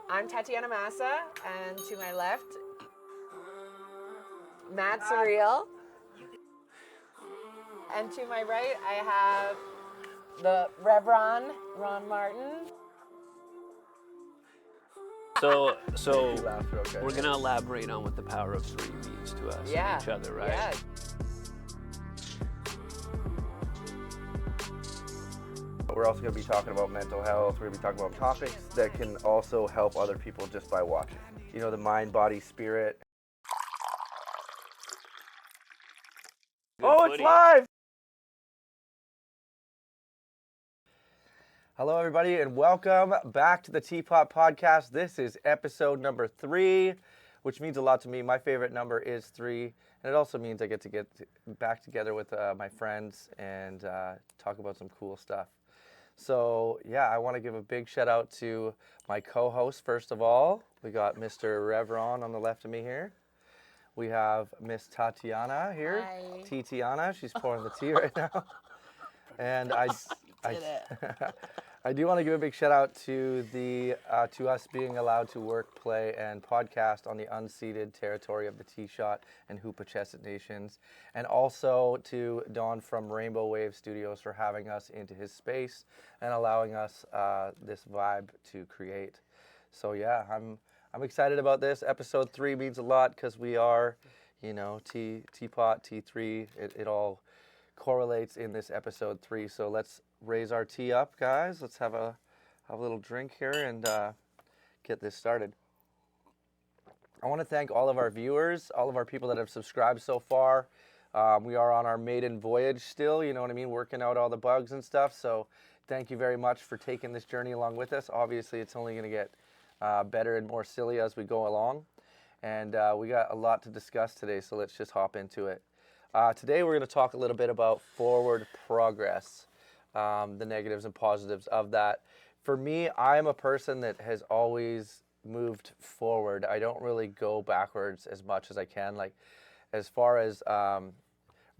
I'm Tatiana Massa, and to my left, Matt Surreal. And to my right, I have the Reverend Ron Martin. So Okay. we're gonna elaborate on what the power of three means to us and each other, right? Yeah. We're also going to be talking about mental health. We're going to be talking about topics that can also help other people just by watching. You know, the mind, body, spirit. Good It's footy. live! Hello, everybody, and welcome back to the Teapot Podcast. This is episode number 3, which means a lot to me. My favorite number is 3, and it also means I get back together with my friends and talk about some cool stuff. So, yeah, I want to give a big shout out to my co-host, first of all. We got Mr. Revron on the left of me here. We have Miss Tatiana here. Hi. Titiana, she's pouring the tea right now. And I do want to give a big shout out to to us being allowed to work, play, and podcast on the unceded territory of the T-Shot and Hoopa-Chesed Nations, and also to Don from Rainbow Wave Studios for having us into his space and allowing us this vibe to create. So yeah, I'm excited about this. Episode 3 means a lot because we are, you know, Teapot, T3. It all correlates in this episode 3. So let's raise our tea up, guys. Let's have a little drink here and get this started. I want to thank all of our viewers, all of our people that have subscribed so far. We are on our maiden voyage still, you know what I mean, working out all the bugs and stuff. So thank you very much for taking this journey along with us. Obviously, it's only going to get better and more silly as we go along. And we got a lot to discuss today, so let's just hop into it. Today we're going to talk a little bit about forward progress, the negatives and positives of that. For me, I'm a person that has always moved forward. I don't really go backwards as much as I can. Like, as far as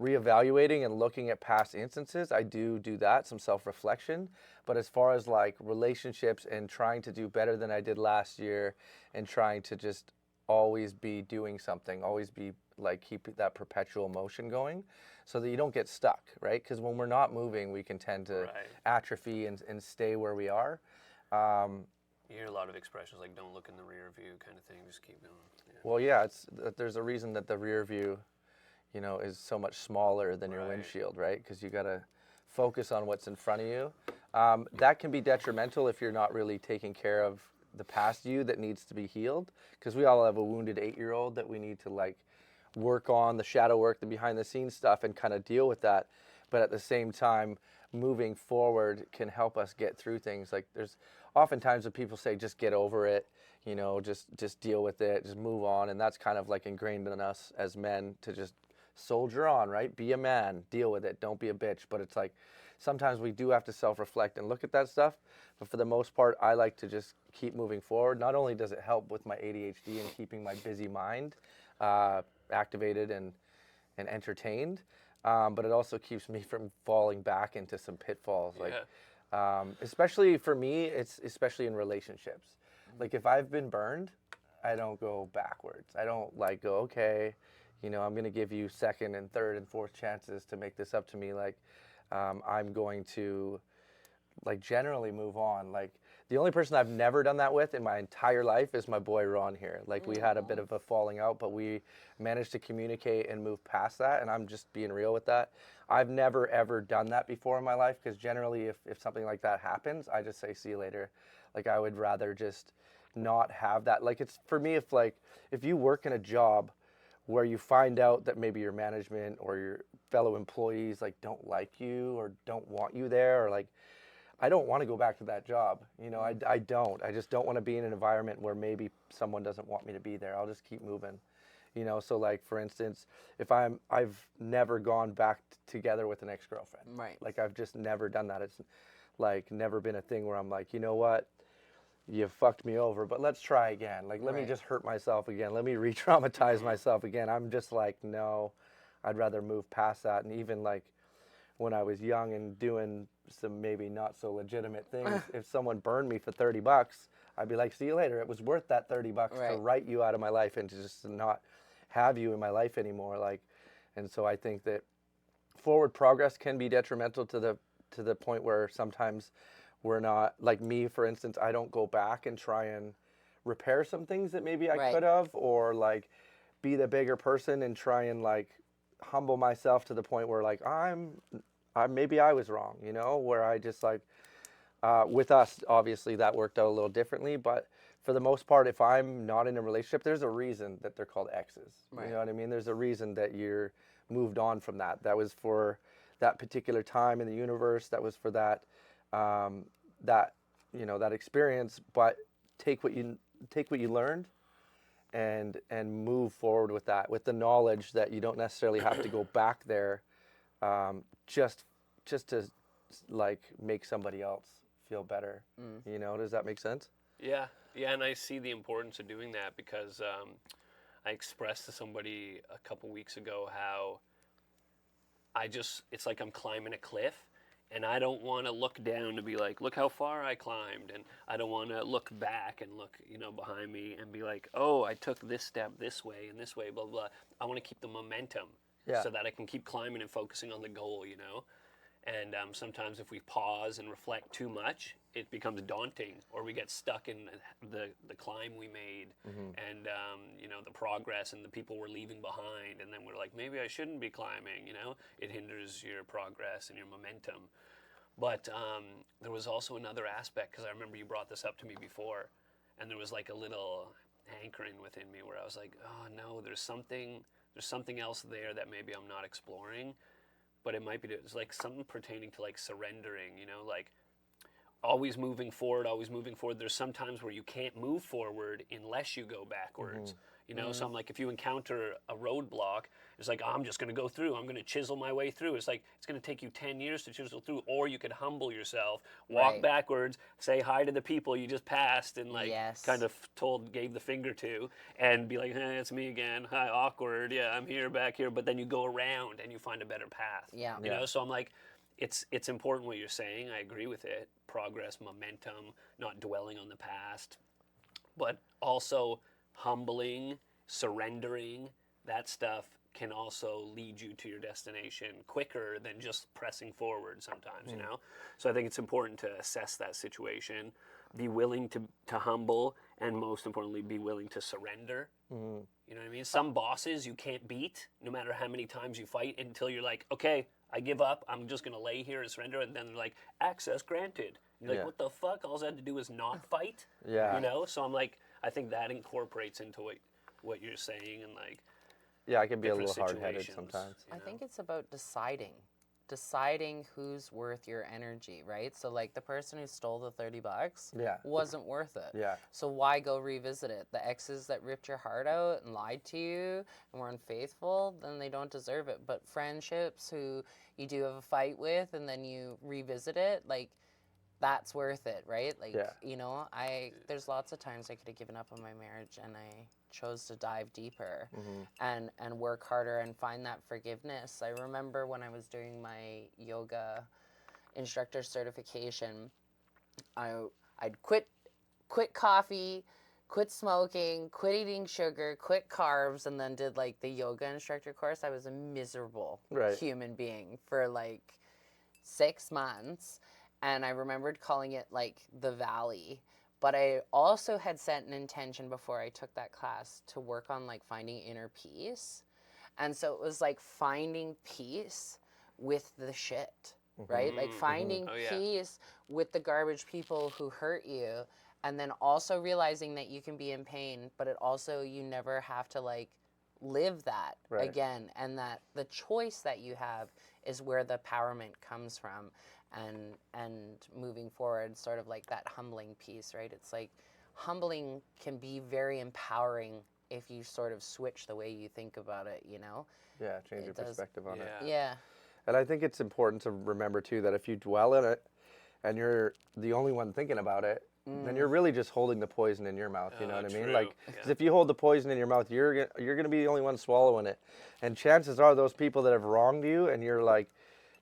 reevaluating and looking at past instances, I do that, some self-reflection. But as far as like relationships and trying to do better than I did last year and trying to just always be doing something, always be like keep that perpetual motion going so that you don't get stuck, right? Because when we're not moving, we can tend to atrophy and stay where we are. You hear a lot of expressions like "don't look in the rear view" kind of thing. Just keep going. Yeah. Well, yeah, there's a reason that the rear view, you know, is so much smaller than your windshield, right? Because you got to focus on what's in front of you. That can be detrimental if you're not really taking care of the past you that needs to be healed. Because we all have a wounded 8-year-old that we need to like work on, the shadow work, the behind the scenes stuff, and kind of deal with that. But at the same time, moving forward can help us get through things. Like there's oftentimes when people say just get over it, you know, just deal with it, just move on. And that's kind of like ingrained in us as men to just soldier on, right? Be a man, deal with it, don't be a bitch. But it's like sometimes we do have to self-reflect and look at that stuff. But for the most part, I like to just keep moving forward. Not only does it help with my ADHD and keeping my busy mind activated and entertained, but it also keeps me from falling back into some pitfalls. Like, especially for me, it's especially in relationships. Like if I've been burned, I don't go backwards. I don't like go, okay, you know, I'm going to give you second and third and fourth chances to make this up to me. Like, I'm going to like generally move on. Like the only person I've never done that with in my entire life is my boy Ron here. Like we had a bit of a falling out, but we managed to communicate and move past that. And I'm just being real with that. I've never ever done that before in my life because generally if something like that happens, I just say see you later. Like I would rather just not have that. Like it's for me if you work in a job where you find out that maybe your management or your fellow employees like don't like you or don't want you there or like I don't want to go back to that job. You know, I don't. I just don't want to be in an environment where maybe someone doesn't want me to be there. I'll just keep moving. You know, so like for instance, if I've never gone back together with an ex-girlfriend. Right. Like I've just never done that. It's like never been a thing where I'm like, you know what? You fucked me over, but let's try again. Like let me just hurt myself again. Let me re-traumatize myself again. I'm just like, no, I'd rather move past that. And even like when I was young and doing some maybe not so legitimate things, if someone burned me for $30, I'd be like, see you later. It was worth that $30 to Right. write you out of my life and to just not have you in my life anymore. Like, and so I think that forward progress can be detrimental to the point where sometimes we're not, like me, for instance, I don't go back and try and repair some things that maybe I Right. could have, or like be the bigger person and try and like humble myself to the point where like maybe I was wrong, you know, where I just like, with us, obviously that worked out a little differently, but for the most part, if I'm not in a relationship, there's a reason that they're called exes. Right. You know what I mean? There's a reason that you're moved on from that. That was for that particular time in the universe. That was for that, that, you know, that experience. But take what you learned, and move forward with that, with the knowledge that you don't necessarily have to go back there, just to like make somebody else feel better. You know, does that make sense? Yeah, and I see the importance of doing that because I expressed to somebody a couple weeks ago how it's like I'm climbing a cliff, and I don't want to look down to be like, look how far I climbed, and I don't want to look back and look, you know, behind me and be like, oh, I took this step this way and this way, blah, blah. I want to keep the momentum so that I can keep climbing and focusing on the goal, you know? And sometimes if we pause and reflect too much, it becomes daunting, or we get stuck in the climb we made, and you know, the progress and the people we're leaving behind, and then we're like, maybe I shouldn't be climbing, you know? It hinders your progress and your momentum. But there was also another aspect, because I remember you brought this up to me before, and there was like a little hankering within me where I was like, oh no, there's something else there that maybe I'm not exploring. But it might be, it's like something pertaining to like surrendering, you know, like always moving forward. There's some times where you can't move forward unless you go backwards, you know? So I'm like, if you encounter a roadblock, it's like, oh, I'm just going to go through. I'm going to chisel my way through. It's like, it's going to take you 10 years to chisel through, or you could humble yourself, walk Right. backwards, say hi to the people you just passed and like Yes. kind of gave the finger to, and be like, hey, it's me again. Hi, awkward. Yeah, I'm here, back here. But then you go around and you find a better path. Yeah. You know, so I'm like, it's important what you're saying. I agree with it. Progress, momentum, not dwelling on the past, but also humbling, surrendering. That stuff can also lead you to your destination quicker than just pressing forward sometimes, you know? So I think it's important to assess that situation, be willing to humble, and most importantly, be willing to surrender. You know what I mean? Some bosses you can't beat, no matter how many times you fight, until you're like, okay, I give up. I'm just going to lay here and surrender. And then they're like, access granted. You're like, what the fuck? All I had to do is not fight? Yeah. You know? So I'm like, I think that incorporates into what you're saying, and like, Yeah, I can be a different little hard-headed situations, sometimes. you I know? think it's about deciding who's worth your energy, right? So like the person who stole the $30 Yeah. wasn't worth it. Yeah. So why go revisit it? The exes that ripped your heart out and lied to you and were unfaithful, then they don't deserve it. But friendships who you do have a fight with and then you revisit it, like that's worth it, right? Like, Yeah. you know, there's lots of times I could have given up on my marriage, and I chose to dive deeper and work harder and find that forgiveness. I remember when I was doing my yoga instructor certification, I'd quit coffee, quit smoking, quit eating sugar, quit carbs, and then did like the yoga instructor course. I was a miserable human being for like 6 months. And I remembered calling it like the valley. But I also had set an intention before I took that class to work on like finding inner peace. And so it was like finding peace with the shit, right? Like finding peace with the garbage people who hurt you. And then also realizing that you can be in pain, but it also, you never have to like live that again. And that the choice that you have is where the empowerment comes from. And moving forward, sort of like that humbling piece, right? It's like humbling can be very empowering if you sort of switch the way you think about it, you know? Yeah, change your perspective on it. Yeah. And I think it's important to remember too that if you dwell in it and you're the only one thinking about it, then you're really just holding the poison in your mouth. You know what I mean? True. Like, 'cause if you hold the poison in your mouth, you're gonna be the only one swallowing it. And chances are those people that have wronged you and you're like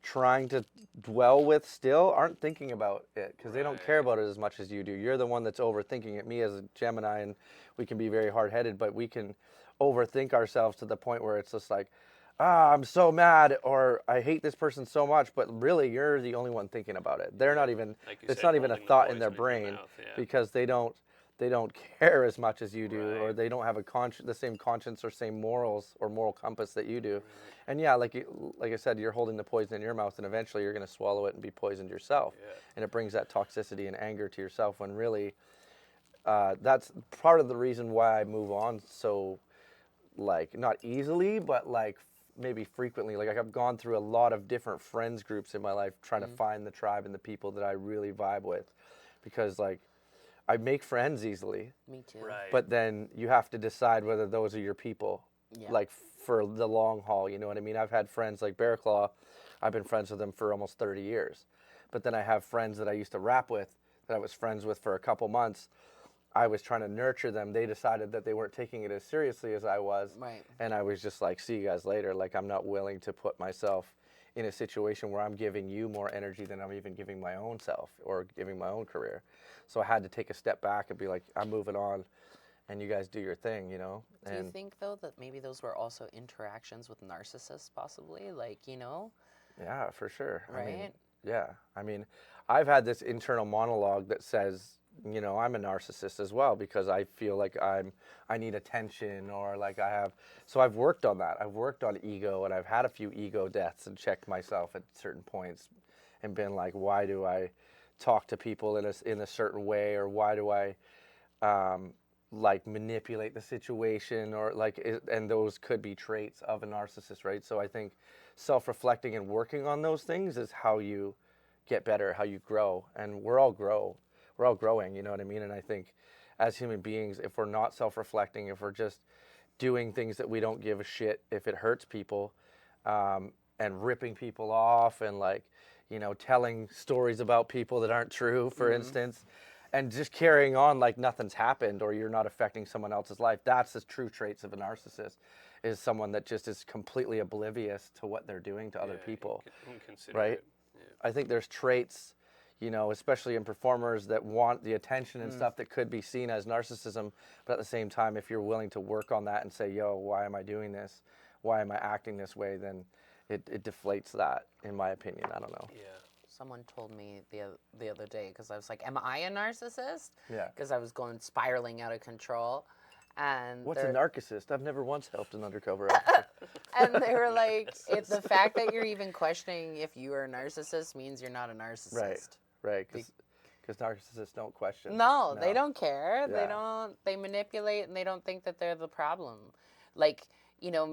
trying to dwell with still aren't thinking about it because they don't care Right. about it as much as you do. You're the one that's overthinking it. Me as a Gemini, and we can be very hard-headed, but we can overthink ourselves to the point where it's just like, I'm so mad, or I hate this person so much, but really you're the only one thinking about it. They're not even, Like you it's said, not even a holding the thought in their poison in your brain mouth, yeah. because they don't care as much as you do, or Right. they don't have the same conscience or same morals or moral compass that you do. And yeah, like I said, you're holding the poison in your mouth, and eventually you're going to swallow it and be poisoned yourself. Yeah. And it brings that toxicity and anger to yourself. When really, that's part of the reason why I move on so, like, not easily, but like maybe frequently. Like I've gone through a lot of different friends groups in my life trying to find the tribe and the people that I really vibe with, because like I make friends easily, Me too. Right. but then you have to decide whether those are your people, Yeah. like for the long haul. You know what I mean? I've had friends like Bear Claw. I've been friends with them for almost 30 years. But then I have friends that I used to rap with, that I was friends with for a couple months. I was trying to nurture them. They decided that they weren't taking it as seriously as I was. Right. And I was just like, see you guys later. Like, I'm not willing to put myself in a situation where I'm giving you more energy than I'm even giving my own self or giving my own career. So I had to take a step back and be like, I'm moving on, and you guys do your thing, you know? Do you And think, though, that maybe those were also interactions with narcissists, possibly? Like, you know? yeah, for sure. I mean, Right? yeah. I mean, I've had this internal monologue that says, you know, I'm a narcissist as well because I feel like I need attention, or like I have. So I've worked on that. I've worked on ego, and I've had a few ego deaths and checked myself at certain points and been like, why do I talk to people in a certain way, or why do I like manipulate the situation, or like and those could be traits of a narcissist, right? So I think self-reflecting and working on those things is how you get better, how you grow, and we're all growing, you know what I mean? And I think as human beings, if we're not self-reflecting, if we're just doing things that we don't give a shit if it hurts people, and ripping people off, and like, you know, telling stories about people that aren't true, for instance, and just carrying on like nothing's happened, or you're not affecting someone else's life. That's the true traits of a narcissist, is someone that just is completely oblivious to what they're doing to other people, Inconsiderate. right? Yeah. I think there's traits, you know, especially in performers that want the attention and stuff, that could be seen as narcissism. But at the same time, if you're willing to work on that and say, yo, why am I doing this? Why am I acting this way? Then it deflates that, in my opinion. I don't know. Yeah. Someone told me the other day, because I was like, am I a narcissist? Yeah. Because I was going spiraling out of control. And What's a they're- narcissist? I've never once helped an undercover officer. And they were like, the fact that you're even questioning if you are a narcissist means you're not a narcissist. Right, because narcissists don't question. No, they don't care. Yeah. They manipulate, and they don't think that they're the problem. Like, you know,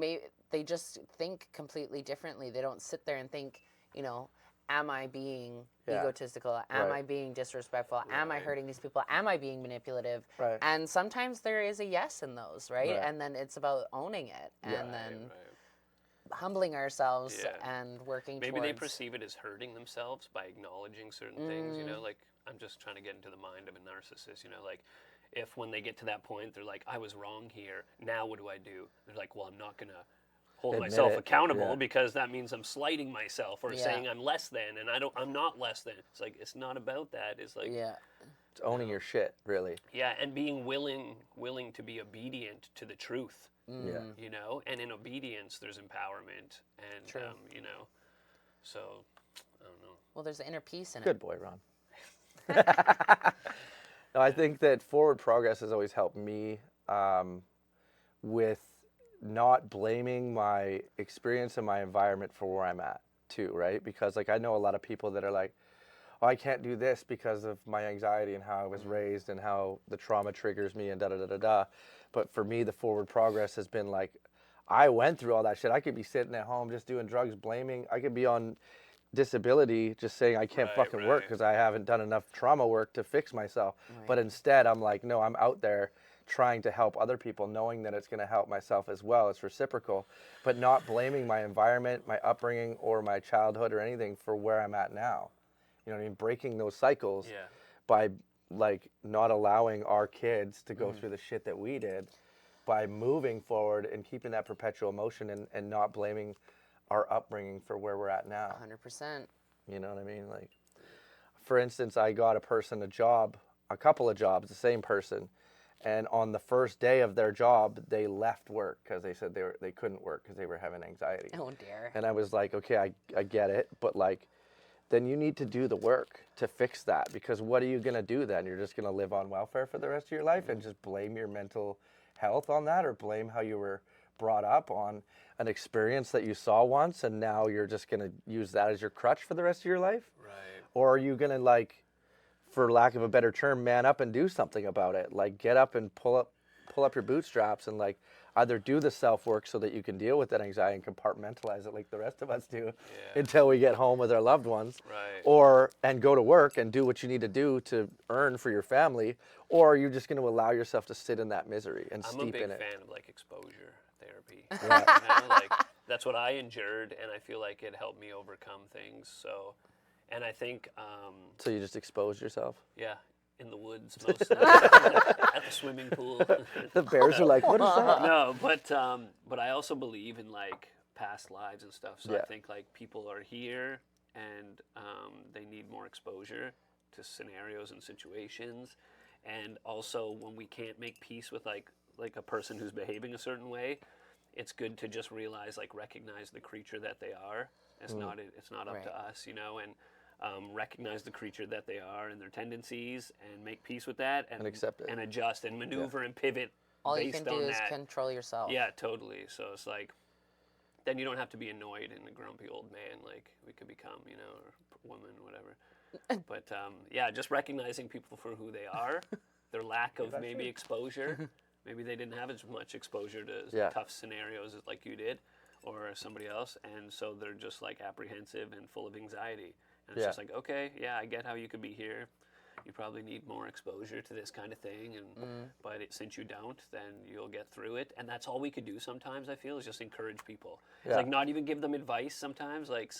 they just think completely differently. They don't sit there and think, you know, am I being Yeah. egotistical? Am Right. I being disrespectful? Am I hurting these people? Am I being manipulative? Right. And sometimes there is a yes in those, right? Right. And then it's about owning it, and Right, then Right. humbling ourselves Yeah. and working Maybe they towards... perceive it as hurting themselves by acknowledging certain things, you know, like I'm just trying to get into the mind of a narcissist, you know, like if when they get to that point, they're like, I was wrong here. Now what do I do? They're like, well, I'm not going to hold Admit myself it, accountable yeah. because that means I'm slighting myself or Yeah. saying I'm less than, and I'm not less than. It's like, it's not about that. It's like, Yeah. It's owning your shit, really. yeah, and being willing to be obedient to the truth, Yeah. you know, and in obedience, there's empowerment, and, True. you know, so, I don't know. Well, there's inner peace in Good it. boy, Ron. No, I think that forward progress has always helped me with not blaming my experience and my environment for where I'm at too, right? Because like I know a lot of people that are like, oh, I can't do this because of my anxiety and how I was raised and how the trauma triggers me and da da da da da. But for me, the forward progress has been like, I went through all that shit. I could be sitting at home just doing drugs, blaming. I could be on disability just saying I can't Right, fucking work right. because I haven't done enough trauma work to fix myself. But instead, I'm like, no, I'm out there trying to help other people, knowing that it's going to help myself as well. It's reciprocal, but not blaming my environment, my upbringing, or my childhood or anything for where I'm at now. You know what I mean? Breaking those cycles Yeah. by like not allowing our kids to go through the shit that we did, by moving forward and keeping that perpetual motion and not blaming our upbringing for where we're at now. 100%. You know what I mean? Like, for instance, I got a job, a couple of jobs, the same person, and on the first day of their job, they left work because they said they couldn't work because they were having anxiety. Oh dear. And I was like, okay, I get it, but like, then you need to do the work to fix that, because what are you going to do then? You're just going to live on welfare for the rest of your life and just blame your mental health on that, or blame how you were brought up on an experience that you saw once and now you're just going to use that as your crutch for the rest of your life? Right. Or are you going to, like, for lack of a better term, man up and do something about it? Like, get up and pull up your bootstraps and, like, either do the self-work so that you can deal with that anxiety and compartmentalize it like the rest of us do until we get home with our loved ones. Right. And go to work and do what you need to do to earn for your family, or are you just going to allow yourself to sit in that misery and steep in it? I'm a big fan of, like, exposure therapy. Yeah. You know, like, that's what I endured, and I feel like it helped me overcome things. So, and I think, So you just expose yourself? yeah, in the woods mostly, at the swimming pool. The bears are like, what is that? No, but I also believe in, like, past lives and stuff. So I think, like, people are here and they need more exposure to scenarios and situations. And also, when we can't make peace with like a person who's behaving a certain way, it's good to just realize, like, recognize the creature that they are. It's not up to us, you know, and recognize the creature that they are and their tendencies, and make peace with that, and accept it, and adjust and maneuver and pivot. All based you can do on is that. control yourself. Yeah, totally. So it's like, then you don't have to be annoyed and a grumpy old man like we could become, you know, or woman, whatever. But yeah, just recognizing people for who they are, their lack of maybe exposure. Maybe they didn't have as much exposure to tough scenarios as like you did, or somebody else, and so they're just like apprehensive and full of anxiety. And it's just like, okay, yeah, I get how you could be here. You probably need more exposure to this kind of thing, and but since you don't, then you'll get through it. And that's all we could do sometimes, I feel, is just encourage people. It's like not even give them advice sometimes. Like,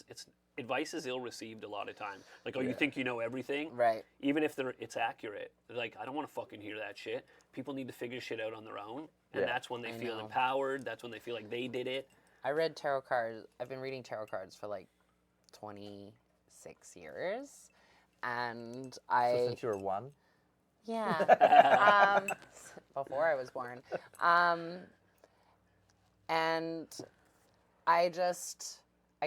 advice is ill-received a lot of time. Like, oh, you think you know everything? Right. Even if it's accurate. They're like, I don't want to fucking hear that shit. People need to figure shit out on their own, and that's when they feel empowered. That's when they feel like they did it. I read tarot cards. I've been reading tarot cards for like 26 years. And So since you were 1? Yeah. Before I was born. And I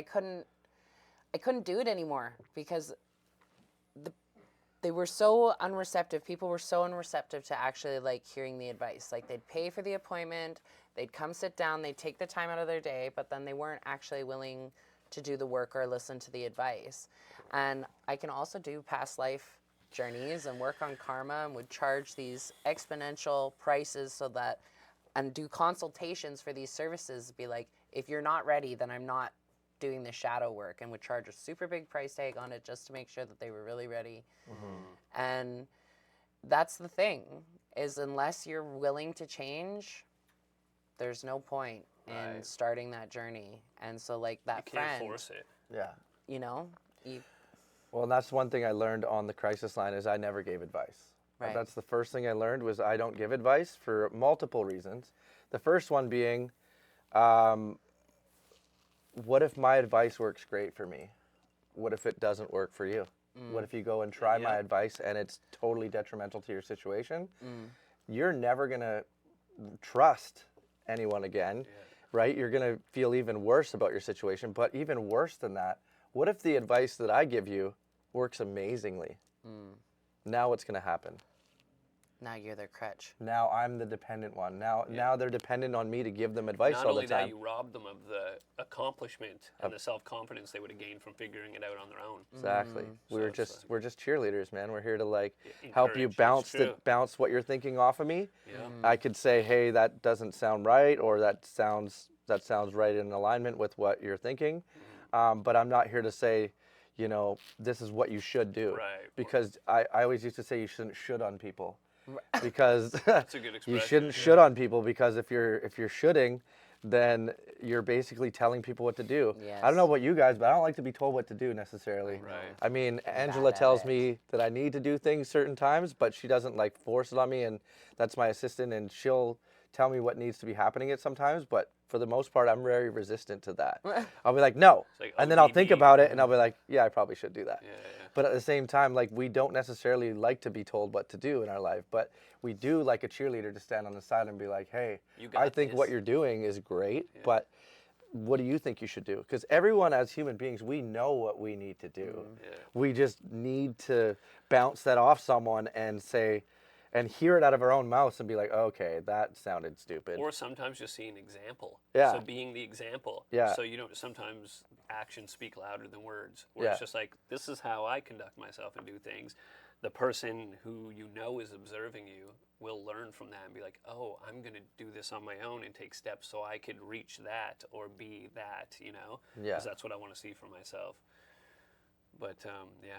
couldn't do it anymore because they were so unreceptive. People were so unreceptive to actually like hearing the advice. Like, they'd pay for the appointment, they'd come sit down, they'd take the time out of their day, but then they weren't actually willing to do the work or listen to the advice. And I can also do past life journeys and work on karma, and would charge these exponential prices so that, and do consultations for these services, be like, if you're not ready, then I'm not doing the shadow work, and would charge a super big price tag on it just to make sure that they were really ready. And that's the thing, is unless you're willing to change, there's no point in starting that journey. And so, like, that You can't friend, force it. Yeah. you know, Well, and that's one thing I learned on the crisis line, is I never gave advice. Right. That's the first thing I learned, was I don't give advice for multiple reasons. The first one being, what if my advice works great for me? What if it doesn't work for you? What if you go and try my advice and it's totally detrimental to your situation? You're never going to trust anyone again, right? You're going to feel even worse about your situation. But even worse than that, what if the advice that I give you works amazingly? Now what's going to happen? now you're their crutch. Now I'm the dependent one. Now they're dependent on me to give them advice Not all the only time. that, you robbed them of the accomplishment and the self-confidence they would have gained from figuring it out on their own. Exactly. We're just cheerleaders, man. We're here to like help you Encourage. bounce what you're thinking off of me. Yeah. I could say, hey, that doesn't sound right, or that sounds right in alignment with what you're thinking. But I'm not here to say, you know, this is what you should do. Right. Because I always used to say you shouldn't should on people. Because That's a good you expression. shouldn't should on people, because if you're shoulding, then you're basically telling people what to do. Yes. I don't know about you guys, but I don't like to be told what to do necessarily. Right. I mean, Angela bad at tells it. me that I need to do things certain times, but she doesn't like force it on me, and that's my assistant, and she'll tell me what needs to be happening at sometimes, but for the most part, I'm very resistant to that. I'll be like, no. It's like And then I'll think ODD. about it and I'll be like, yeah, I probably should do that. Yeah, yeah. But at the same time, like, we don't necessarily like to be told what to do in our life, but we do like a cheerleader to stand on the side and be like, hey, You got I think what this. you're doing is great, Yeah. but what do you think you should do? Because everyone as human beings, we know what we need to do. Yeah. We just need to bounce that off someone and say, and hear it out of our own mouths and be like, okay, that sounded stupid. Or sometimes just see an example. Yeah. So being the example. Yeah. So you don't, sometimes actions speak louder than words. Where Yeah. it's just like, this is how I conduct myself and do things. The person who you know is observing you will learn from that and be like, oh, I'm going to do this on my own and take steps so I could reach that or be that, you know? Yeah. Because that's what I want to see for myself. But yeah,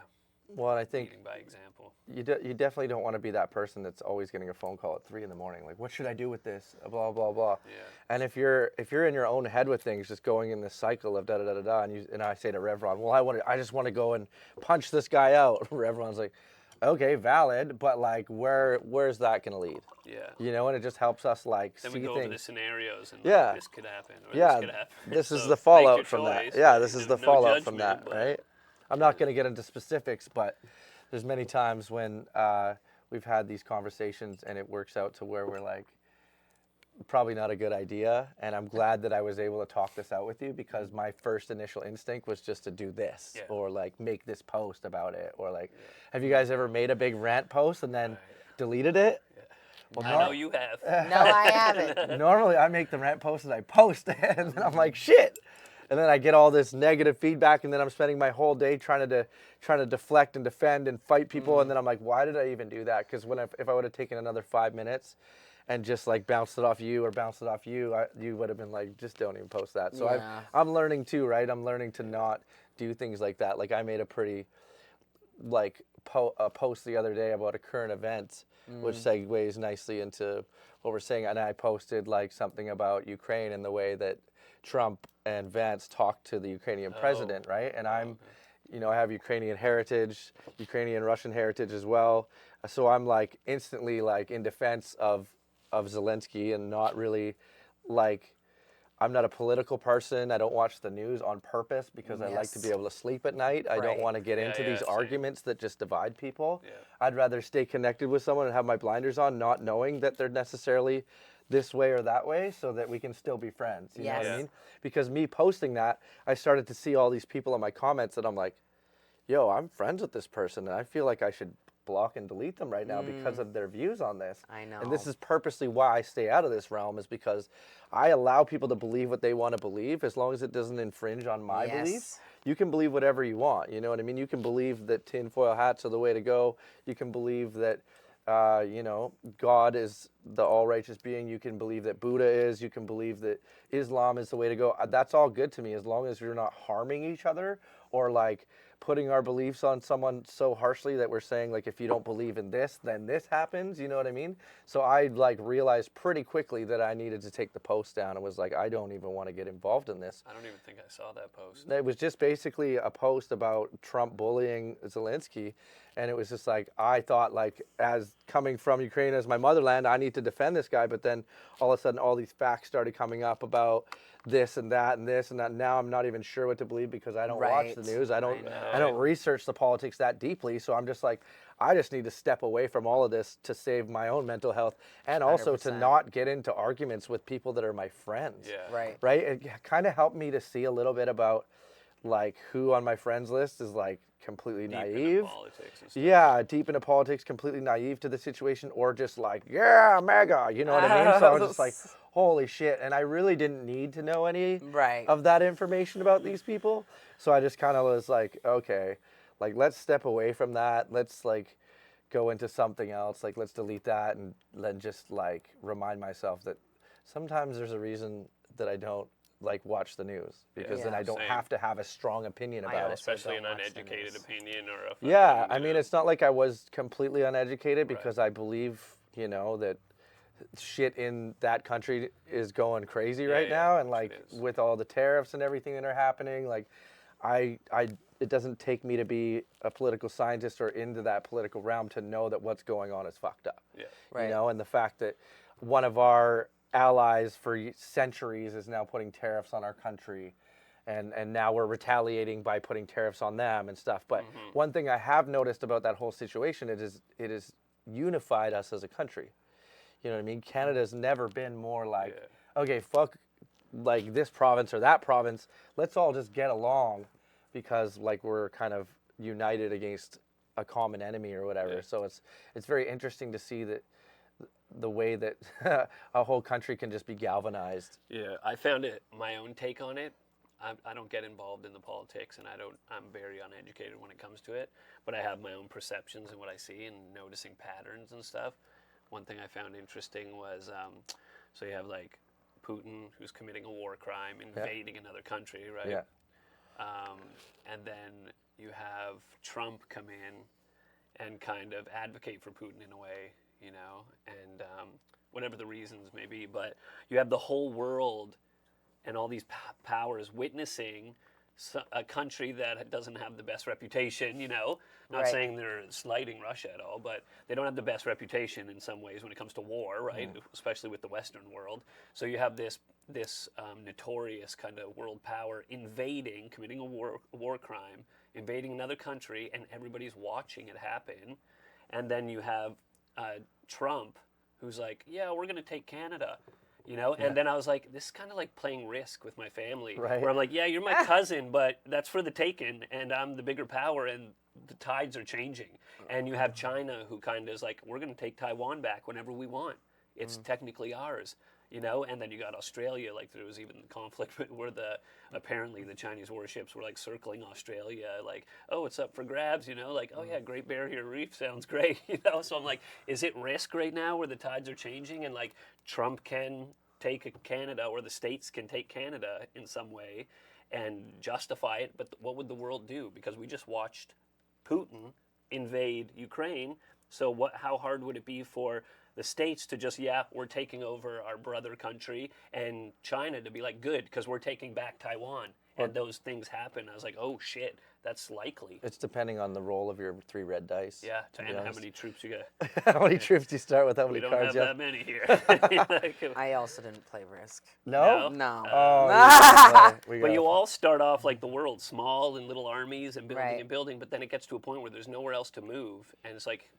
Well, and I think leading by example. you definitely don't want to be that person that's always getting a phone call at 3 a.m. like, what should I do with this? Blah blah blah. Yeah. And if you're in your own head with things, just going in this cycle of da da da da da, and I say to Revron, well, I just want to go and punch this guy out. Revron's like, okay, valid, but like, where's that gonna lead? Yeah. You know, and it just helps us like Then see we go over the things. scenarios and Yeah. like, this could happen or Yeah, this could happen. this is So the make fallout your from that. choice, Yeah, but this is no the fallout from judgment, that, but- right? I'm not going to get into specifics, but there's many times when we've had these conversations and it works out to where we're like, probably not a good idea. And I'm glad that I was able to talk this out with you, because my first initial instinct was just to do this Yeah. or like make this post about it, or like, have you guys ever made a big rant post and then deleted it? Well, I know you have. No, I haven't. Normally I make the rant post and I post it, and then I'm like, shit. And then I get all this negative feedback, and then I'm spending my whole day trying to deflect and defend and fight people, and then I'm like, why did I even do that? Because if I would have taken another 5 minutes and just like bounced it off you or bounced it off you, you would have been like, just don't even post that. So Yeah. I'm learning too, right? I'm learning to not do things like that. Like I made a pretty like a post the other day about a current event, which segues nicely into what we're saying. And I posted like something about Ukraine and the way that Trump and Vance talked to the Ukrainian president, right? And I'm, you know, I have Ukrainian heritage, Ukrainian Russian heritage as well. So I'm like instantly like in defense of Zelensky, and not really like, I'm not a political person. I don't watch the news on purpose because I like to be Yes. able to sleep at night. I don't Right. want to get Yeah, into yeah, these same. arguments that just divide people. Yeah. I'd rather stay connected with someone and have my blinders on, not knowing that they're necessarily this way or that way, so that we can still be friends. You know what I Yes. mean? Because me posting that, I started to see all these people in my comments that I'm like, yo, I'm friends with this person, and I feel like I should block and delete them right now because of their views on this. I know. And this is purposely why I stay out of this realm, is because I allow people to believe what they want to believe, as long as it doesn't infringe on my Yes. beliefs. You can believe whatever you want. You know what I mean? You can believe that tinfoil hats are the way to go. You can believe that, you know, God is the all-righteous being. You can believe that Buddha is. You can believe that Islam is the way to go. That's all good to me, as long as you're not harming each other or like putting our beliefs on someone so harshly that we're saying like, if you don't believe in this, then this happens. You know what I mean? So I like realized pretty quickly that I needed to take the post down, and was like, I don't even want to get involved in this. I don't even think I saw that post. It was just basically a post about Trump bullying Zelensky. And it was just like, I thought like, as coming from Ukraine as my motherland, I need to defend this guy. But then all of a sudden, all these facts started coming up about this and that and this and that. Now I'm not even sure what to believe, because I don't watch the Right. news. I don't know. research the politics that deeply. So I'm just like, I just need to step away from all of this to save my own mental health, and also to 100%. not get into arguments with people that are my friends. Yeah. Right. Right? It kind of helped me to see a little bit about like who on my friends list is like completely Deep into naive. politics and stuff. Yeah, deep into politics, completely naive to the situation, or just like, yeah, mega, you know what I mean? So I was just like, holy shit. And I really didn't need to know any Right. of that information about these people. So I just kind of was like, okay, like let's step away from that. Let's like go into something else. Like let's delete that, and then just like remind myself that sometimes there's a reason that I don't like watch the news, because then Yeah. I don't Same. have to have a strong opinion I about it. also Especially an don't watch the uneducated news. opinion or a Yeah, fucking, I you mean, know, it's not like I was completely uneducated, because I believe, you know, that shit in that country is going crazy right yeah, now, and it like is. with all the tariffs and everything that are happening, like it doesn't take me to be a political scientist or into that political realm to know that what's going on is fucked up. yeah. Right. You know, and the fact that one of our allies for centuries is now putting tariffs on our country, and now we're retaliating by putting tariffs on them and stuff. But one thing I have noticed about that whole situation, it is unified us as a country. You know what I mean? Canada's never been more like, okay, fuck like this province or that province. Let's all just get along because like we're kind of united against a common enemy or whatever. Yeah. So it's very interesting to see that the way that a whole country can just be galvanized. Yeah, I found it my own take on it. I don't get involved in the politics, and I'm very uneducated when it comes to it. But I have my own perceptions and what I see and noticing patterns and stuff. One thing I found interesting was, so you have like Putin, who's committing a war crime, invading another country, right? Yeah. And then you have Trump come in and kind of advocate for Putin in a way, you know, and whatever the reasons may be. But you have the whole world and all these powers witnessing a country that doesn't have the best reputation, you know. Not Right. saying they're slighting Russia at all, but they don't have the best reputation in some ways when it comes to war, right? Especially with the Western world. So you have this notorious kind of world power invading, committing a war crime, invading another country, and everybody's watching it happen. And then you have Trump, who's like, yeah, we're going to take Canada. You know, and then I was like, this is kind of like playing Risk with my family, Right. where I'm like, yeah, you're my cousin, but that's for the taking, and I'm the bigger power, and the tides are changing. And you have China, who kind of is like, we're going to take Taiwan back whenever we want. It's technically ours, you know. And then you got Australia, like there was even conflict where apparently the Chinese warships were like circling Australia, like, oh, it's up for grabs, you know, like, oh yeah, Great Barrier Reef sounds great, you know. So I'm like, is it Risk right now where the tides are changing and like Trump can take Canada, or the States can take Canada in some way and justify it? But what would the world do? Because we just watched Putin invade Ukraine. So how hard would it be for the States to just, we're taking over our brother country, and China to be like, good, because we're taking back Taiwan, and those things happen. I was like, oh shit, that's likely. It's depending on the roll of your 3 red dice. Yeah, to be and how honest. many troops you got. How many troops do you start with? How We many don't cards have you that many here. I also didn't play Risk. No? No. Oh, you gotta play. But you all start off like the world, small and little armies and building Right. and building, but then it gets to a point where there's nowhere else to move, and it's like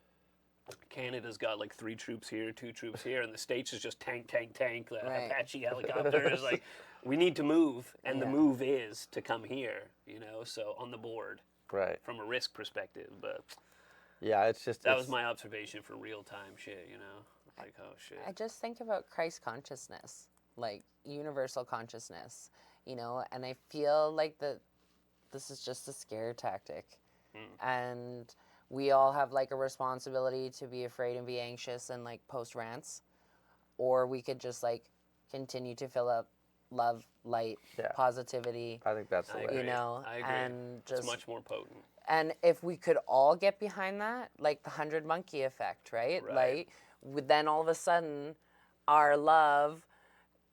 Canada's got like 3 troops here, 2 troops here, and the States is just tank. The Right. Apache helicopter is like, we need to move, and the Yeah. move is to come here, you know, so on the board Right. from a Risk perspective. But Yeah, it's just that was my observation for real-time shit, you know, like, oh shit. I just think about Christ consciousness, like universal consciousness, you know, and I feel like this is just a scare tactic. And we all have like a responsibility to be afraid and be anxious and like post rants, or we could just like continue to fill up love, light, Yeah. positivity, I think that's the I way. agree. you know, I agree. and It's just much more potent. and if we could all get behind that, like the 100 monkey effect, right? Right. Then all of a sudden, our love,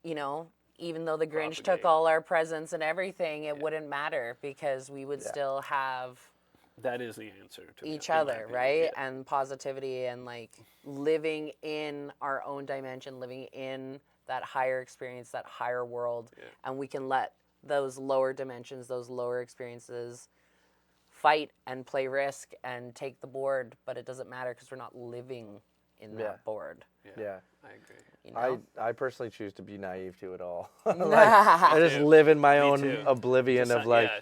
you know, even though the Grinch took Propagate. all our presents and everything, it wouldn't matter because we would Yeah. still have That is the answer to each in my other, opinion. right? Yeah. And positivity and like living in our own dimension, living in that higher experience, that higher world. Yeah. And we can let those lower dimensions, those lower experiences fight and play Risk and take the board, but it doesn't matter because we're not living in Yeah. that board. Yeah. I agree. You know? I personally choose to be naive to it all. Like, I just live in my own too. oblivion Just of like, yeah.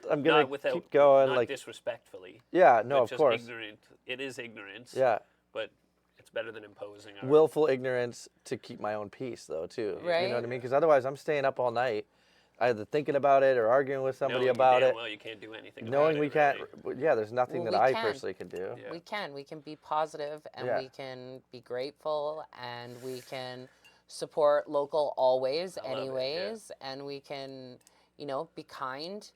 I'm gonna Not without, keep going. not Like, disrespectfully. yeah, no, but of just course. ignorant. It is ignorance. Yeah, But it's better than imposing. Our, willful ignorance to keep my own peace, though, too. You know what I Right. mean? Because otherwise, I'm staying up all night, either thinking about it or arguing with somebody knowing about damn it, well you can't do anything. knowing about we it, can't. really. Yeah, there's nothing Well, that we I can. personally can do. Yeah. We can be positive and Yeah. we can be grateful and we can support local always I love it, yeah. anyways and we can, you know, be kind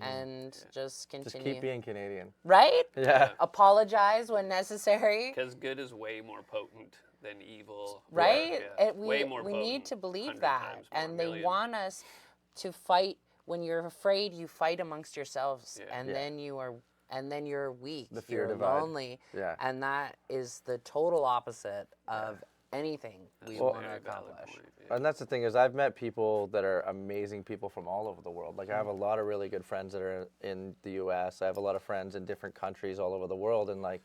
and just Just continue. keep being Canadian. Right? Yeah. Apologize when necessary. Because good is way more potent than evil. Right? Yeah. We Way more need potent, to believe 100 that. times more, And they million. want us to fight. When you're afraid, you fight amongst yourselves, Yeah. and Yeah. then you're weak. The fear you're divide. lonely, Yeah. and that is the total opposite of anything we That's a want to very valid accomplish. point, yeah. And that's the thing is I've met people that are amazing people from all over the world. Like I have a lot of really good friends that are in the U.S. I have a lot of friends in different countries all over the world, and like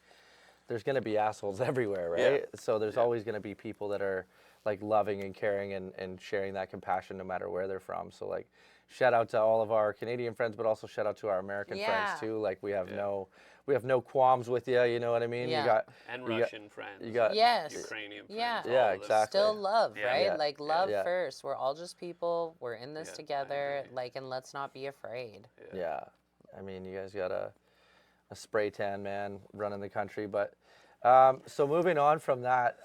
there's going to be assholes everywhere, right? Yeah. So there's always going to be people that are like loving and caring and sharing that compassion no matter where they're from. So like shout out to all of our Canadian friends, but also shout out to our American Yeah. friends too. Like we have no qualms with you, you know what I mean? Yeah. You got And you got- Russian friends. you got- Yes. Ukrainian friends. Yeah. all Yeah, of them. exactly. Still love, Yeah. right? Yeah. Like love Yeah. first. We're all just people. We're in this Yeah, I together. agree. Like, and let's not be afraid. Yeah. I mean, you guys got a spray tan man running the country. But so moving on from that,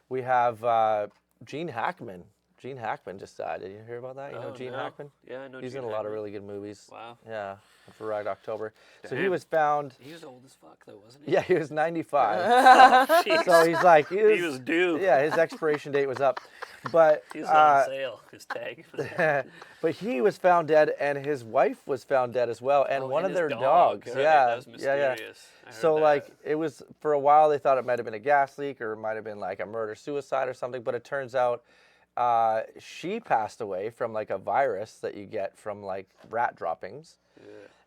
we have Gene Hackman. Gene Hackman just died. Did you hear about that? You know Oh, Gene no. Hackman? Yeah, I know He's Gene in a lot of Hackman. really good movies. Wow. Yeah, for Ride October. So he Damn. was found. He was old as fuck, though, wasn't he? Yeah, he was 95. Jeez. So he's like, He was due. Yeah, his expiration date was up. But He was on sale, his tag. but he was found dead, and his wife was found dead as well, and Oh, one and of his their dog. dogs. Right, Yeah, that was mysterious. I heard So that. like it was for a while they thought it might have been a gas leak or it might have been like a murder suicide or something, but it turns out she passed away from like a virus that you get from like rat droppings,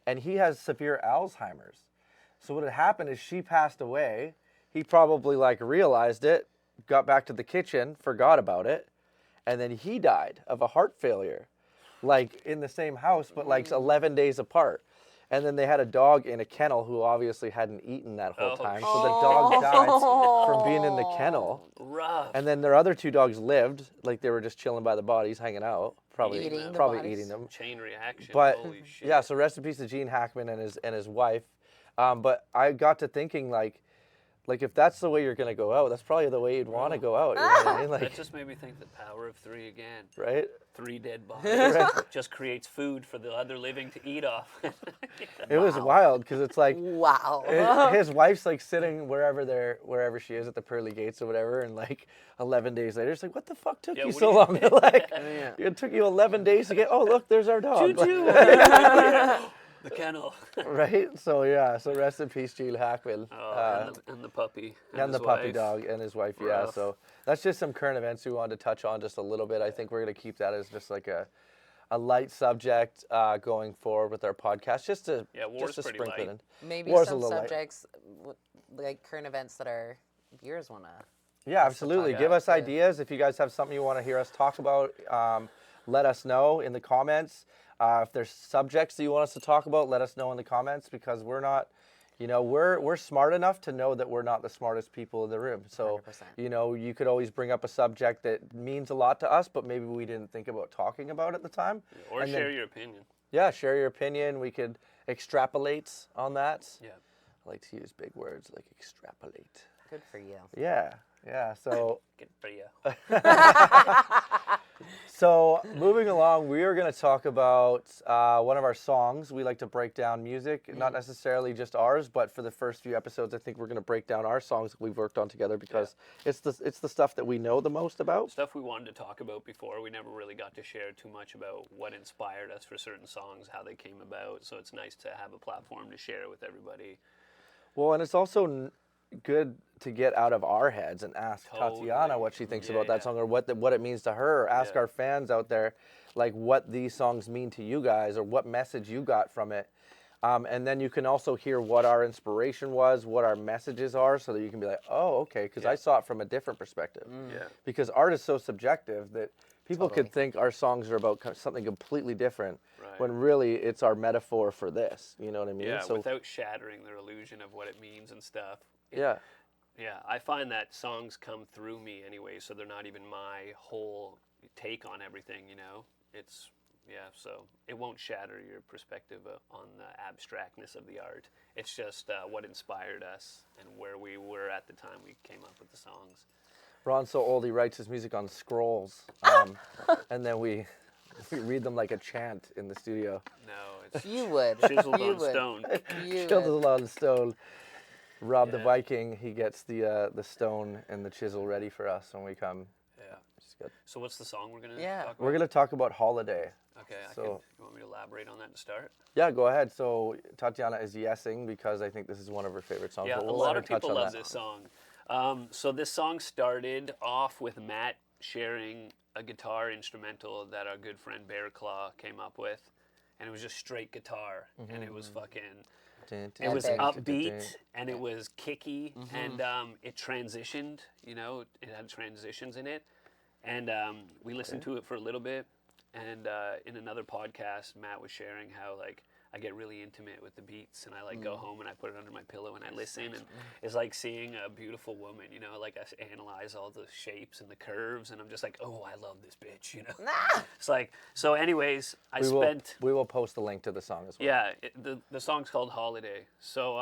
and he has severe Alzheimer's. So what had happened is she passed away. He probably like realized it, got back to the kitchen, forgot about it, and then he died of a heart failure, like in the same house, but like 11 days apart. And then they had a dog in a kennel who obviously hadn't eaten that whole Oh, time. So the dog died from being in the kennel. Rough. And then their other two dogs lived, like they were just chilling by the bodies, hanging out, probably Eating the probably bodies. eating them. Chain reaction. But Holy shit. yeah, so rest in peace to Gene Hackman and his wife. But I got to thinking like if that's the way you're gonna go out, that's probably the way you'd want to go out. You know what I mean? That Like, just made me think the power of three again. right? 3 dead bodies just creates food for the other living to eat off. It was wild because it's like Wow. his wife's like sitting wherever she is at the pearly gates or whatever, and like 11 days later, it's like, what the fuck took Yeah, you what so do long? Like, Yeah. it took you 11 days to get. Oh, look, there's our dog. The kennel. Right? So yeah. So rest in peace, Gene Hackman. And the puppy. And the his puppy wife. dog and his wife, yeah. Rough. So that's just some current events we wanted to touch on just a little bit. I think we're going to keep that as just like a light subject going forward with our podcast, just to war's just to pretty sprinkle it light. in. Maybe War's a some little light. subjects, like current events that our viewers want to. Yeah, absolutely. talk Give about us ideas. If you guys have something you want to hear us talk about, let us know in the comments. If there's subjects that you want us to talk about, let us know in the comments, because we're not, we're smart enough to know that we're not the smartest people in the room. So, 100%. You could always bring up a subject that means a lot to us, but maybe we didn't think about talking about at the time. Or And then- share your opinion. Yeah, share your opinion. We could extrapolate on that. Yeah. I like to use big words like extrapolate. Good for you. Yeah. So. Good for you. So moving along, we are going to talk about one of our songs. We like to break down music, not necessarily just ours, but for the first few episodes, I think we're going to break down our songs that we've worked on together, because it's the stuff that we know the most about. Stuff we wanted to talk about before. We never really got to share too much about what inspired us for certain songs, how they came about. So it's nice to have a platform to share with everybody. Well, and it's also good to get out of our heads and ask Tatiana what she thinks about that song, or what it means to her. Or ask our fans out there, like, what these songs mean to you guys, or what message you got from it. And then you can also hear what our inspiration was, what our messages are, so that you can be like, oh, okay, because I saw it from a different perspective. Yeah. Because art is so subjective that people could think our songs are about something completely different, when really it's our metaphor for this. You know what I mean? Yeah, So, without shattering their illusion of what it means and stuff. yeah. Yeah, I find that songs come through me anyway, so they're not even my whole take on everything, It's, so it won't shatter your perspective on the abstractness of the art. It's just what inspired us and where we were at the time we came up with the songs. Ron's so old he writes his music on scrolls, and then we read them like a chant in the studio. No, it's You would. chiseled You on would. stone. You Killed would. a lot of stone. Rob the Yeah. Viking, he gets the stone and the chisel ready for us when we come. Yeah. It's good. So what's the song we're going to Yeah. talk about? We're gonna talk about Holiday. Okay, so- you want me to elaborate on that to start? Yeah, go ahead. So Tatiana is yesing because I think this is one of her favorite songs. Yeah, but a we'll lot let her of touch people on love that. this song. So this song started off with Matt sharing a guitar instrumental that our good friend Bear Claw came up with, and it was just straight guitar, and it was fucking. It was upbeat and it was kicky, and it transitioned. You know, it had transitions in it, and we listened to it for a little bit. And in another podcast, Matt was sharing how like I get really intimate with the beats, and I like go home and I put it under my pillow and I listen, and it's like seeing a beautiful woman. You know, like I analyze all the shapes and the curves, and I'm just like, oh, I love this bitch. You know, it's like so. Anyways, We will post the link to the song as well. Yeah, the song's called Holiday. So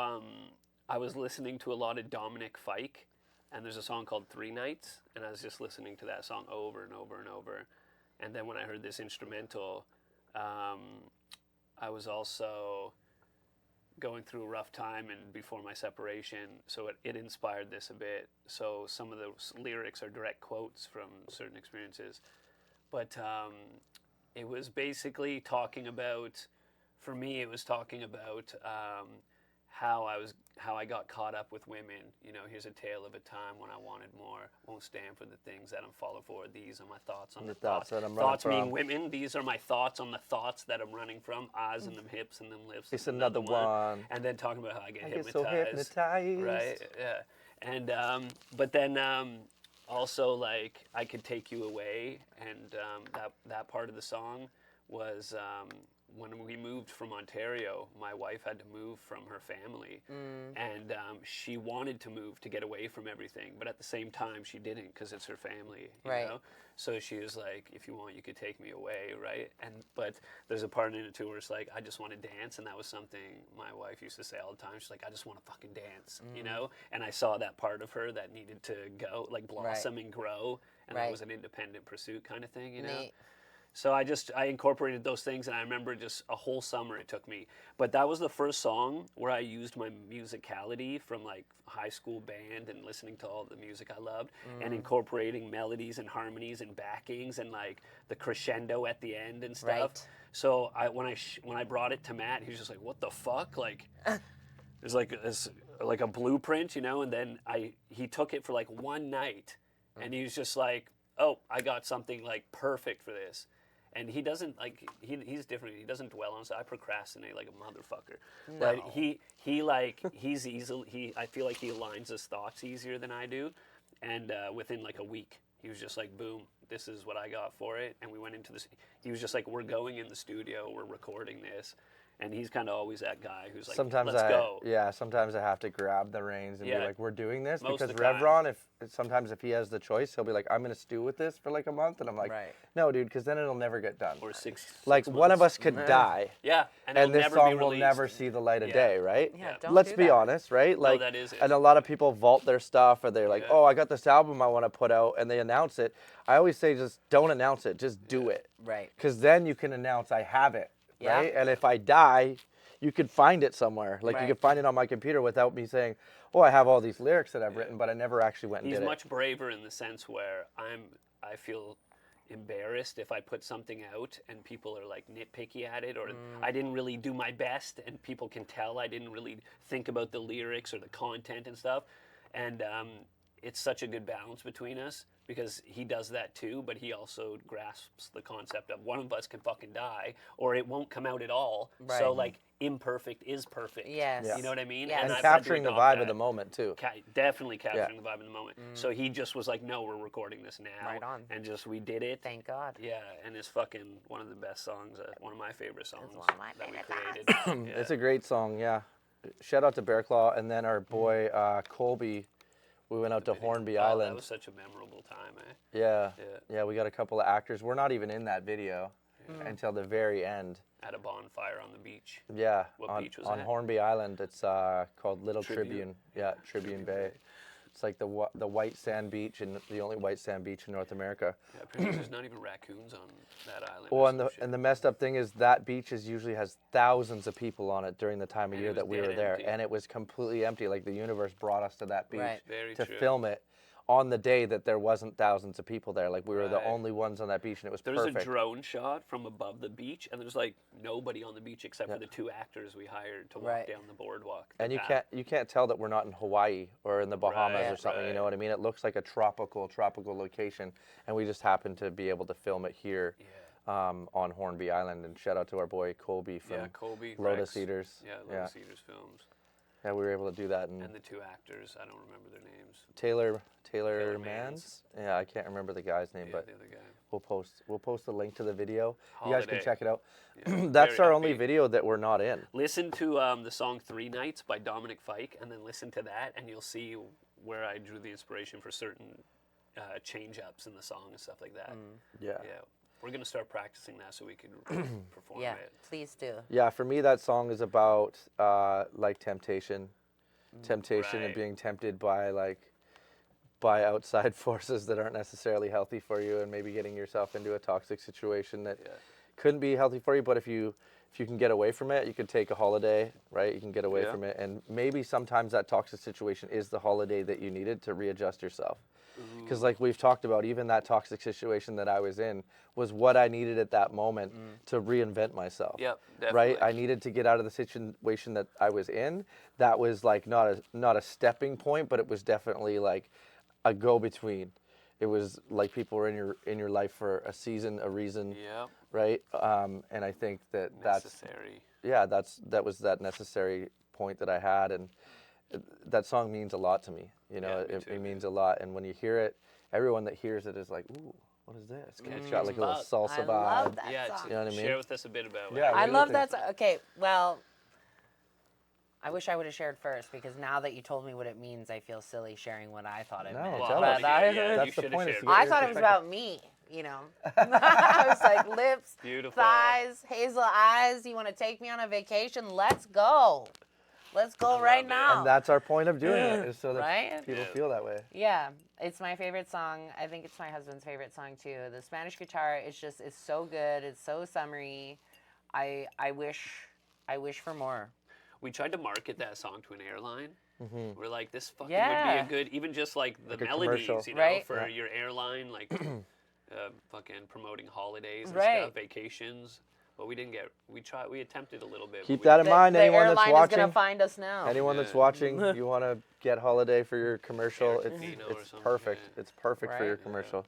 I was listening to a lot of Dominic Fike, and there's a song called Three Nights, and I was just listening to that song over and over and over. And then when I heard this instrumental, I was also going through a rough time and before my separation, so it inspired this a bit. So some of the lyrics are direct quotes from certain experiences. But it was basically talking about, for me, it was talking about how I got caught up with women. You know, here's a tale of a time when I wanted more. Won't stand for the things that I'm falling for. These are my thoughts on the thoughts that I'm running thoughts from. being women. These are my thoughts on the thoughts that I'm running from. Eyes and them hips and them lips. It's another one. And then talking about how I get hypnotized. So hypnotized. Right. Yeah. And but then also like I Could Take You Away, and that part of the song was. When we moved from Ontario, my wife had to move from her family, and she wanted to move to get away from everything, but at the same time she didn't because it's her family, you know? So she was like, if you want, you could take me away, right? But there's a part in it too where it's like, I just want to dance, and that was something my wife used to say all the time. She's like, I just want to fucking dance, you know? And I saw that part of her that needed to go, like blossom and grow, and that was an independent pursuit kind of thing, you know? So I incorporated those things, and I remember just a whole summer it took me. But that was the first song where I used my musicality from like high school band and listening to all the music I loved, and incorporating melodies and harmonies and backings and like the crescendo at the end and stuff. So when I brought it to Matt, he was just like, "What the fuck?" Like there's like a blueprint, you know. And then he took it for like one night, and he was just like, "Oh, I got something like perfect for this." And he doesn't like he's different. He doesn't dwell on stuff. I procrastinate like a motherfucker. No. But he's easily I feel like he aligns his thoughts easier than I do. And within like a week, he was just like, boom, this is what I got for it. And we went into this. He was just like, we're going in the studio. We're recording this. And he's kind of always that guy who's like, let's go. Yeah, sometimes I have to grab the reins and be like, we're doing this. Most because of the time. Revron, sometimes if he has the choice, he'll be like, I'm going to stew with this for like a month. And I'm like, no, dude, because then it'll never get done. Or six Like months. one of us could die. Yeah. And this song will never see the light of day, right? Yeah, Let's be honest, right? Like, that is it. And a lot of people vault their stuff, or they're like, oh, I got this album I want to put out, and they announce it. I always say, just don't announce it. Just do it. Right. Because then you can announce I have it, right? And if I die, you could find it somewhere. Like you could find it on my computer without me saying, oh, I have all these lyrics that I've written, but I never actually went and did it. He's much braver in the sense where I feel embarrassed if I put something out and people are like nitpicky at it, or I didn't really do my best and people can tell I didn't really think about the lyrics or the content and stuff. And it's such a good balance between us, because he does that too, but he also grasps the concept of one of us can fucking die or it won't come out at all. Right. So like imperfect is perfect. Yes. You know what I mean? Yes. And I've had to capturing the adopt vibe that. of the moment too. Definitely capturing the vibe of the moment. So he just was like, no, we're recording this now. Right on. And just we did it. Thank God. Yeah, and it's fucking one of the best songs, one of my favorite songs one of my that we favorite created. It's a great song, yeah. Shout out to Bear Claw, and then our boy Colby. We went out to Hornby Island. That was such a memorable time, eh? Yeah, we got a couple of actors. We're not even in that video until the very end. At a bonfire on the beach. Yeah, What beach was on that? Hornby Island. It's called Little Tribune. Tribune. Yeah, Tribune Bay. It's like the white sand beach, and the only white sand beach in North America. Yeah, apparently there's not even raccoons on that island. Well, and the messed up thing is that beach usually has thousands of people on it during the time of And year it that was we were dead there, empty. and it was completely empty. Like the universe brought us to that beach Right. Very to true. film it on the day that there wasn't thousands of people there. Like we were the Right. only ones on that beach, and it was There's perfect. a drone shot from above the beach, and there's like nobody on the beach except for the 2 actors we hired to walk Right. down the boardwalk. And The path. you can't tell that we're not in Hawaii or in the Bahamas Right, or something. You know right. what I mean? It looks like a tropical location, and we just happened to be able to film it here on Hornby Island. And shout out to our boy Colby from Colby, Lotus Rex. Eaters. Yeah, Lotus Eaters Films. Yeah, we were able to do that. And the 2 actors, I don't remember their names. Taylor Taylor Mans. Yeah, I can't remember the guy's name, Yeah, but the other guy. we'll post a link to the video. You guys can Holiday. check it out. Yeah, That's very our only upbeat. video that we're not in. Listen to the song 3 Nights by Dominic Fike, and then listen to that, and you'll see where I drew the inspiration for certain change-ups in the song and stuff like that. Yeah. Yeah. We're going to start practicing that so we can perform Yeah, it. please do. Yeah, for me, that song is about like temptation and Right. being tempted by outside forces that aren't necessarily healthy for you, and maybe getting yourself into a toxic situation that couldn't be healthy for you. But if you can get away from it, you could take a holiday, right? You can get away from it, and maybe sometimes that toxic situation is the holiday that you needed to readjust yourself. Because like we've talked about, even that toxic situation that I was in was what I needed at that moment to reinvent myself. Yep, Right? definitely. I needed to get out of the situation that I was in. That was like not a stepping point, but it was definitely like a go-between. It was like people were in your life for a season, a reason, Yep. right? And I think that Necessary. that was that necessary point that I had, and that song means a lot to me. You know, Yeah, me it too, means a lot, and when you hear it, everyone that hears it is like, "Ooh, what is this?" It's got like a little salsa I vibe. love that Yeah, song. You know what I mean? share with us a bit about Yeah, it. I what do you love think? that song. Okay, well, I wish I would have shared first, because now that you told me what it means, I feel silly sharing what I thought it No, meant. tell But us. I- That's you the should have point, is shared to get I your thought it was perspective. about me, you know. I was like, lips, Beautiful. thighs, hazel eyes. You want to take me on a vacation? Let's go. Let's go love right it. now. And that's our point of doing it, is so that Right? people Yeah. feel that way. Yeah, it's my favorite song. I think it's my husband's favorite song too. The Spanish guitar is so good. It's so summery. I wish for more. We tried to market that song to an airline. We're like, this fucking would Yeah. be a good, even just like the Like a melodies, commercial. you know, Right. for Yeah. your airline, like fucking promoting holidays and Right. stuff, vacations. But we didn't get. We attempted a little bit. but Keep we that in didn't. mind. The Anyone that's airline is watching, gonna find us now. anyone that's Yeah. watching, you want to get holiday for your commercial, Air it's Camino or something, perfect. yeah. It's perfect for your Right. commercial.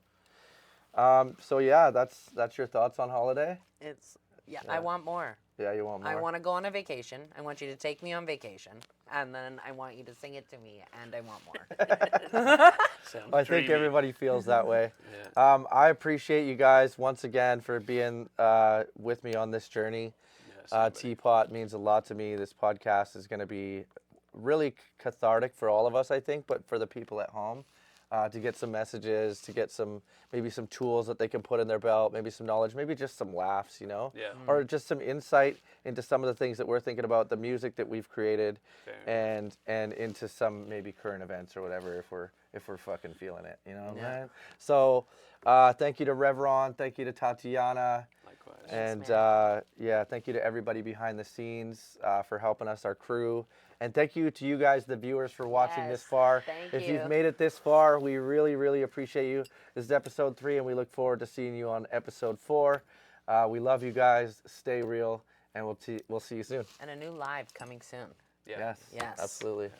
So yeah, that's your thoughts on holiday. I want more. Yeah, you want more. I want to go on a vacation. I want you to take me on vacation, and then I want you to sing it to me, and I want more. Sounds I think dreamy. everybody feels that way. Yeah. I appreciate you guys once again for being with me on this journey. Yes, everybody. Teapot means a lot to me. This podcast is going to be really cathartic for all of us, I think, but for the people at home, to get some messages, to get maybe some tools that they can put in their belt, maybe some knowledge, maybe just some laughs, you know, Yeah. or just some insight into some of the things that we're thinking about, the music that we've created, Fair. and into some maybe current events or whatever, if we're fucking feeling it, you know what I'm Yeah. saying? So thank you to Revron, thank you to Tatiana. Likewise. And man. yeah, thank you to everybody behind the scenes for helping us, our crew. And thank you to you guys, the viewers, for watching this Yes, far. thank If you. you've made it this far, we really, really appreciate you. This is episode 3, and we look forward to seeing you on episode 4. We love you guys. Stay real, and we'll see you soon. And a new live coming soon. Yeah. Yes, Yes. absolutely.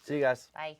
See you guys. Bye.